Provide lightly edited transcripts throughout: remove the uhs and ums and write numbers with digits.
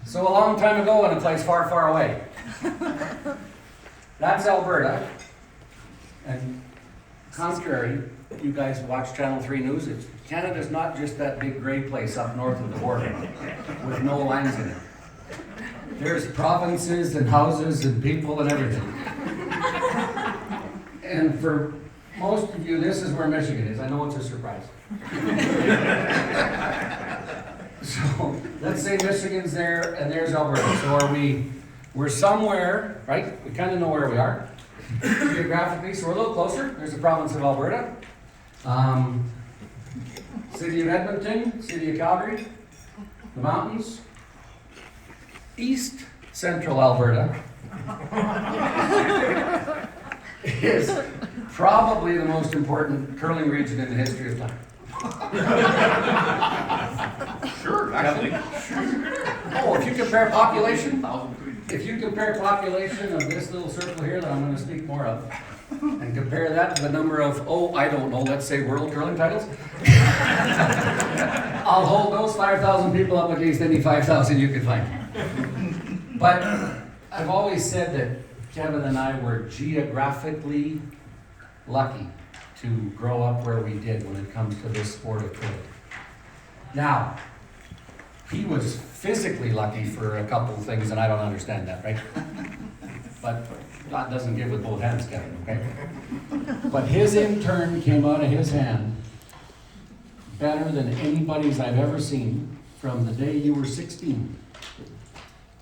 So a long time ago in a place far, far away. That's Alberta. And contrary, you guys watch Channel 3 News, Canada's not just that big gray place up north of the border with no lines in it. There's provinces and houses and people and everything. And for most of you, this is where Michigan is. I know it's a surprise. So let's say Michigan's there and there's Alberta. So we're somewhere, right? We kind of know where we are geographically, so we're a little closer. There's the province of Alberta. City of Edmonton, city of Calgary, the mountains. East Central Alberta is probably the most important curling region in the history of time. Sure, actually. Oh, if you compare population of this little circle here that I'm going to speak more of, and compare that to the number of, I don't know, let's say world curling titles, I'll hold those 5,000 people up against any 5,000 you can find. But I've always said that Kevin and I were geographically lucky to grow up where we did when it comes to this sport of curling. Now, he was physically lucky for a couple of things, and I don't understand that, right? But God doesn't give with both hands, Kevin, okay? But his intern came out of his hand better than anybody's I've ever seen from the day you were 16.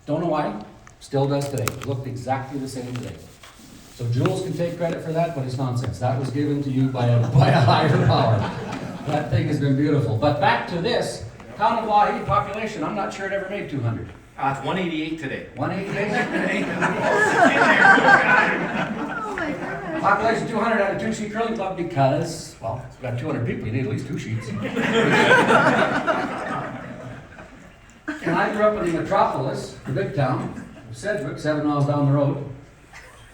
Don't know why, still does today. Looked exactly the same today. So Jules can take credit for that, but it's nonsense. That was given to you by a higher power. That thing has been beautiful. But back to this, Kalamazoo population, I'm not sure it ever made 200. It's 188 today. 188? Oh my God. Population 200 at a two-sheet curling club because, well, we've got 200 people, you need at least 2 sheets. And I grew up in the metropolis, the big town, Sedgwick, 7 miles down the road.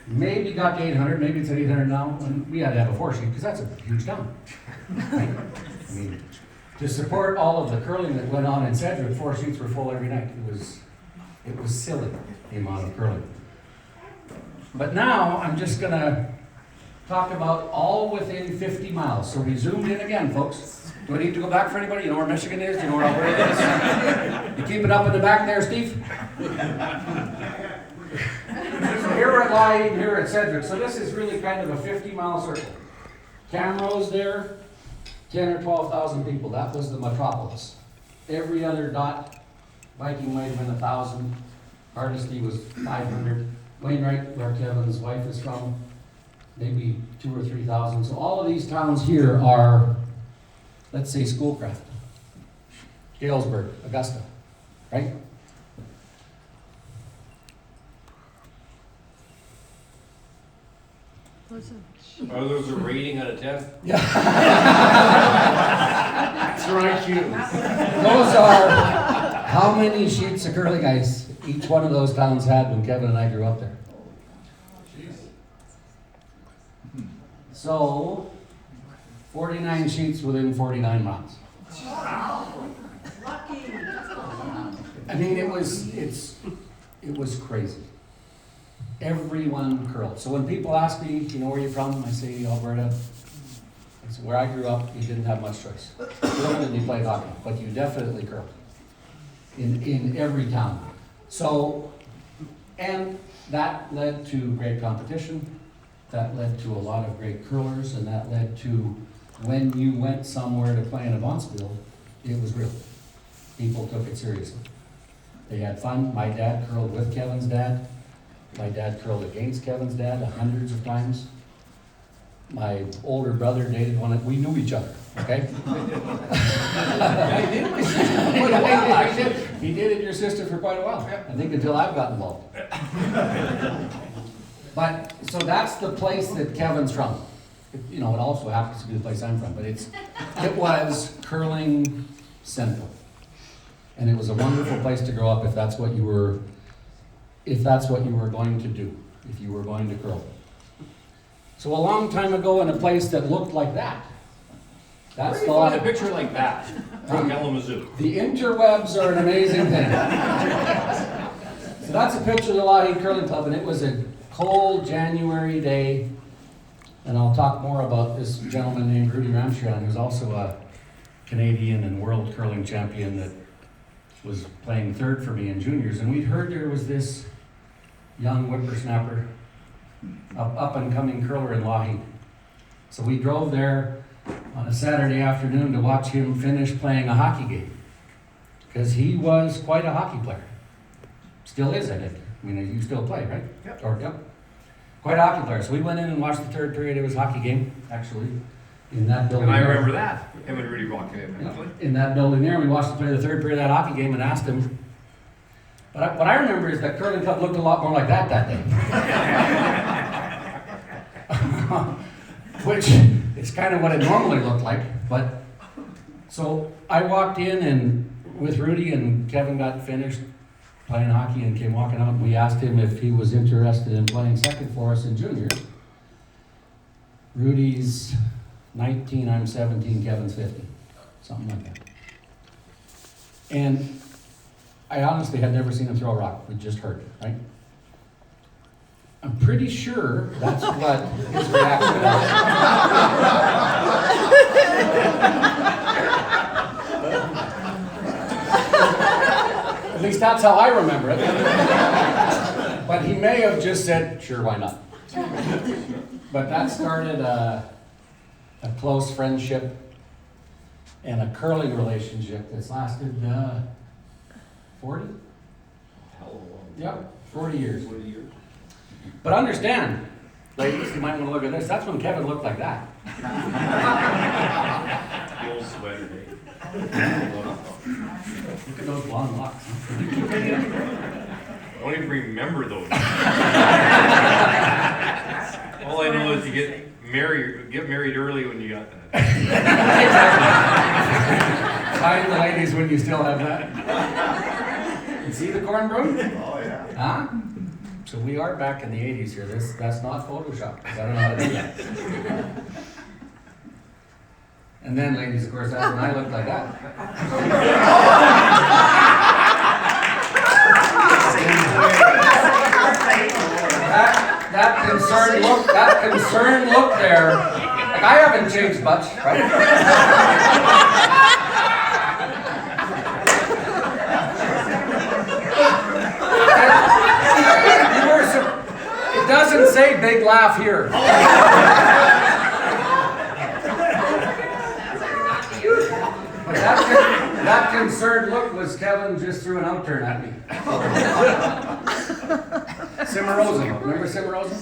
Maybe got to 800, maybe it's at 800 now, and we had to have a 4-sheet because that's a huge town. Right? I mean, to support all of the curling that went on in Sedgwick, 4 sheets were full every night. It was silly, the amount of curling. But now I'm just going to talk about all within 50 miles. So we zoomed in again, folks. Do I need to go back for anybody? You know where Michigan is? Do you know where Alberta is? You keep it up in the back there, Steve? So here we're at Lyon, here at Sedgwick. So this is really kind of a 50-mile circle. Camrose there, 10 or 12,000 people. That was the metropolis. Every other dot, Viking might have been 1,000. Hardesty was 500. Wainwright, where Kevin's wife is from, maybe 2,000 or 3,000. So all of these towns here are, let's say, Schoolcraft, Galesburg, Augusta, right? Are those a rating out of 10? Yeah. That's right, you. Those are how many sheets of curling ice each one of those towns had when Kevin and I grew up there. So, 49 sheets within 49 miles. Lucky. I mean, it was crazy. Everyone curled. So when people ask me, you know where you're from? I say Alberta. It's where I grew up. You didn't have much choice. Other than you played hockey, but you definitely curled in every town. So, and that led to great competition. That led to a lot of great curlers, and that led to when you went somewhere to play in a bonspiel, it was real. People took it seriously. They had fun. My dad curled with Kevin's dad. My dad curled against Kevin's dad hundreds of times. My older brother dated one we knew each other, okay? I did. He dated your sister for quite a while. I think until I've got involved. But, so that's the place that Kevin's from. It also happens to be the place I'm from, but it was curling central. And it was a wonderful place to grow up if that's what you were going to do, if you were going to curl. So a long time ago in a place that looked like that. That's Where do you find a picture like that from Kalamazoo? The interwebs are an amazing thing. So that's a picture of the Lougheed Curling Club, and it was a cold January day. And I'll talk more about this gentleman named Rudy Ramshaw, who's also a Canadian and world curling champion that was playing third for me in juniors. And we'd heard there was this young whippersnapper, up and coming curler in Lougheed. So we drove there on a Saturday afternoon to watch him finish playing a hockey game. Because he was quite a hockey player. Still is, I think. I mean, you still play, right? Yep. Yep. Quite a hockey player. So we went in and watched the third period of his hockey game, actually, in that building. And I there. remember that, him and Rudy walking in, actually. In that building there, we watched him play the third period of that hockey game and asked him. But what I remember is that curling club looked a lot more like that day. Which is kind of what it normally looked like. But so I walked in and with Rudy, and Kevin got finished playing hockey and came walking out. And we asked him if he was interested in playing second for us in juniors. Rudy's 19, I'm 17, Kevin's 50. Something like that. And I honestly had never seen him throw a rock. We just heard it, right? I'm pretty sure that's what his reaction was. At least that's how I remember it. But he may have just said, sure, why not? But that started a close friendship and a curling relationship that's lasted 40? Hell of a long. Yep, 40 years. 40 years. But understand, ladies, you might want to look at this. That's when Kevin looked like that. The old sweater day. Look at those blonde locks. I don't even remember those. All I know is you get married early when you got that. Find the ladies when you still have that. You see the corn broom? Oh, yeah. Huh? So we are back in the 80s here. That's not Photoshop, 'cause I don't know how to do that. And then, ladies, of course, that's when I looked like that. That concerned look there. Like, I haven't changed much, right? It doesn't say big laugh here. But that concerned look was Kevin just threw an outturn at me. Cimarosa. Remember Cimarosa?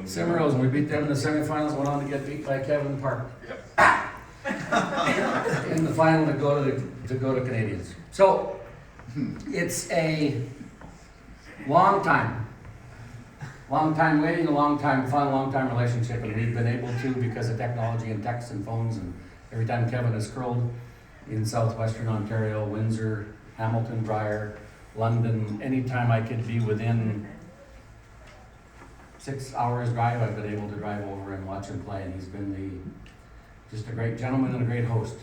Cimarosa. We beat them in the semifinals, went on to get beat by Kevin Park. Yep. In the final to go to Canadians. So it's a long time waiting, a long time fun, a long time relationship, and we've been able to, because of technology and texts and phones, and every time Kevin has curled in southwestern Ontario, Windsor, Hamilton, Briar, London, anytime I could be within 6 hours drive, I've been able to drive over and watch him play, and he's been just a great gentleman and a great host.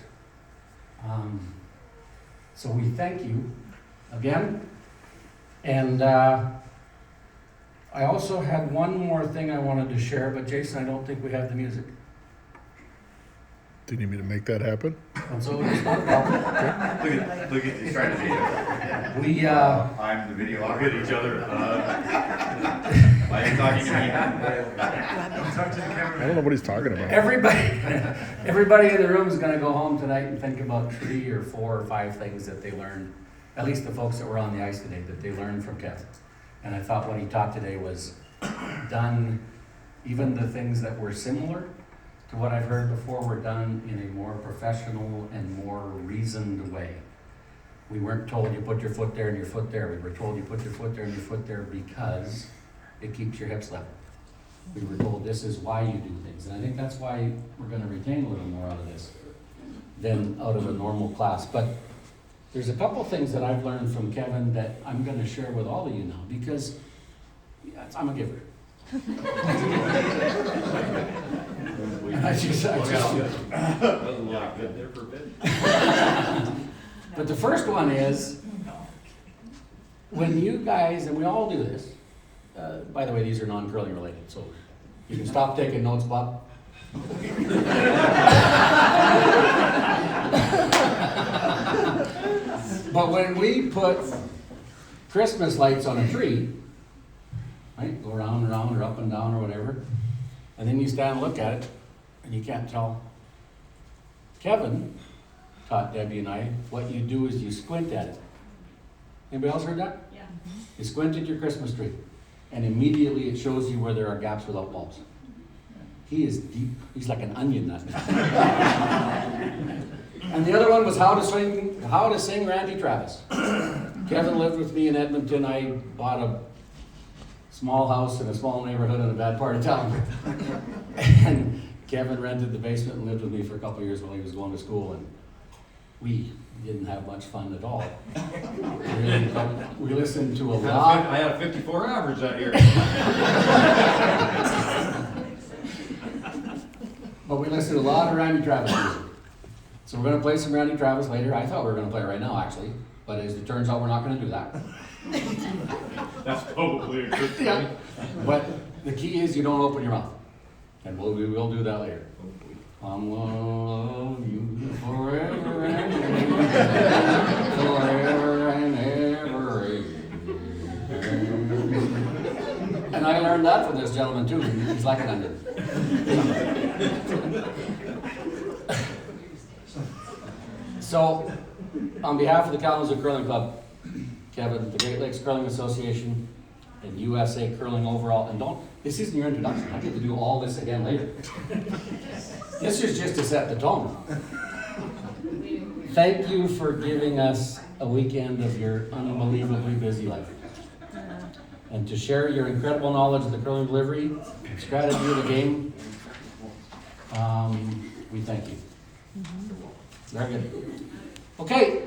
So we thank you again, and I also had one more thing I wanted to share, but Jason, I don't think we have the music. Do you need me to make that happen? And so it's not a problem. Look at, he's trying to be. I'm the videographer. Look at each other. Why are you talking to me? I don't know what he's talking about. Everybody in the room is gonna go home tonight and think about 3 or 4 or 5 things that they learned, at least the folks that were on the ice today, that they learned from Kevin. And I thought what he taught today was done, even the things that were similar to what I've heard before were done in a more professional and more reasoned way. We weren't told you put your foot there and your foot there. We were told you put your foot there and your foot there because it keeps your hips level. We were told this is why you do things. And I think that's why we're gonna retain a little more out of this than out of a normal class. But there's a couple things that I've learned from Kevin that I'm gonna share with all of you now, because I'm a giver. And I just but the first one is, when you guys, and we all do this, by the way, these are non-curling related, so you can stop taking notes, Bob. But when we put Christmas lights on a tree, right, go around and around or up and down or whatever, and then you stand and look at it, and you can't tell. Kevin taught Debbie and I, what you do is you squint at it. Anybody else heard that? Yeah. You squint at your Christmas tree, and immediately it shows you where there are gaps without bulbs. He is deep. He's like an onion nut. And the other one was how to sing Randy Travis. Kevin lived with me in Edmonton. I bought a small house in a small neighborhood in a bad part of town. And Kevin rented the basement and lived with me for a couple of years while he was going to school, and we didn't have much fun at all. We listened to a lot. I had a 54 average that year. But we listened to a lot of Randy Travis music. So we're going to play some Randy Travis later. I thought we were going to play it right now, actually. But as it turns out, we're not going to do that. That's probably a good thing. Yeah. But the key is you don't open your mouth. And we will do that later. I'm gonna love you forever and ever, forever and ever. And I learned that from this gentleman too. He's like an onion. So, on behalf of the Kalamazoo Curling Club, Kevin, the Great Lakes Curling Association, and USA Curling overall, and this isn't your introduction. I get to do all this again later. This is just to set the tone. Thank you for giving us a weekend of your unbelievably busy life. And to share your incredible knowledge of the curling delivery, strategy of the game, we thank you. Very good. Okay.